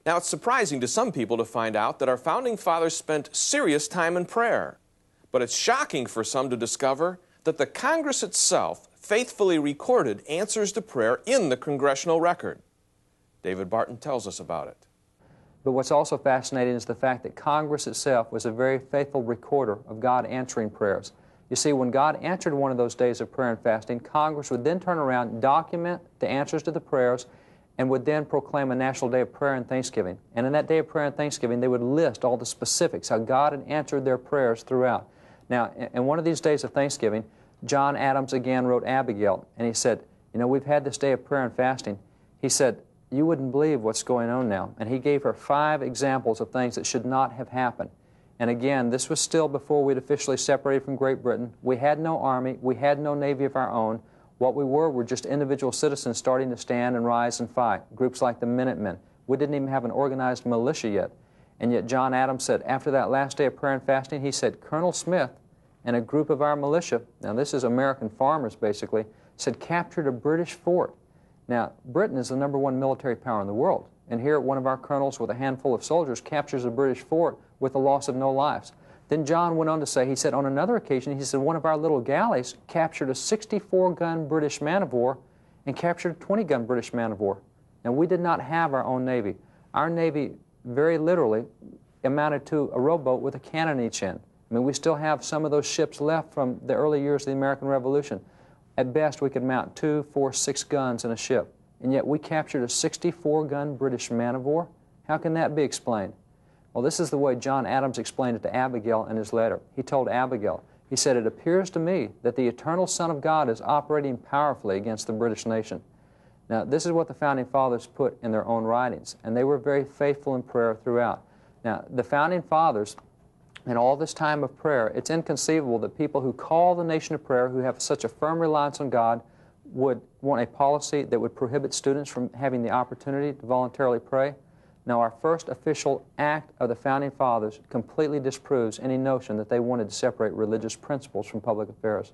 Now, it's surprising to some people to find out that our Founding Fathers spent serious time in prayer. But it's shocking for some to discover that the Congress itself faithfully recorded answers to prayer in the Congressional Record. David Barton tells us about it. But what's also fascinating is the fact that Congress itself was a very faithful recorder of God answering prayers. You see, when God answered one of those days of prayer and fasting, Congress would then turn around, document the answers to the prayers, and would then proclaim a national day of prayer and thanksgiving. And in that day of prayer and thanksgiving, they would list all the specifics, how God had answered their prayers throughout. Now, in one of these days of thanksgiving, John Adams again wrote Abigail, and he said, you know, we've had this day of prayer and fasting. He said, you wouldn't believe what's going on now. And he gave her 5 examples of things that should not have happened. And again, this was still before we'd officially separated from Great Britain. We had no army. We had no navy of our own. What we were just individual citizens starting to stand and rise and fight, groups like the Minutemen. We didn't even have an organized militia yet. And yet John Adams said, after that last day of prayer and fasting, he said, Colonel Smith and a group of our militia, now this is American farmers basically, said captured a British fort. Now, Britain is the #1 military power in the world. And here one of our colonels with a handful of soldiers captures a British fort with the loss of no lives. Then John went on to say, he said, on another occasion, he said, one of our little galleys captured a 64-gun British man-of-war and captured a 20-gun British man-of-war. Now, we did not have our own Navy. Our Navy, very literally, amounted to a rowboat with a cannon each end. I mean, we still have some of those ships left from the early years of the American Revolution. At best, we could mount 2, 4, 6 guns in a ship. And yet we captured a 64-gun British man-of-war? How can that be explained? Well, this is the way John Adams explained it to Abigail in his letter. He told Abigail, he said, it appears to me that the eternal Son of God is operating powerfully against the British nation. Now, this is what the Founding Fathers put in their own writings, and they were very faithful in prayer throughout. Now, the Founding Fathers, in all this time of prayer, it's inconceivable that people who call the nation to prayer, who have such a firm reliance on God, would want a policy that would prohibit students from having the opportunity to voluntarily pray. Now, our first official act of the Founding Fathers completely disproves any notion that they wanted to separate religious principles from public affairs.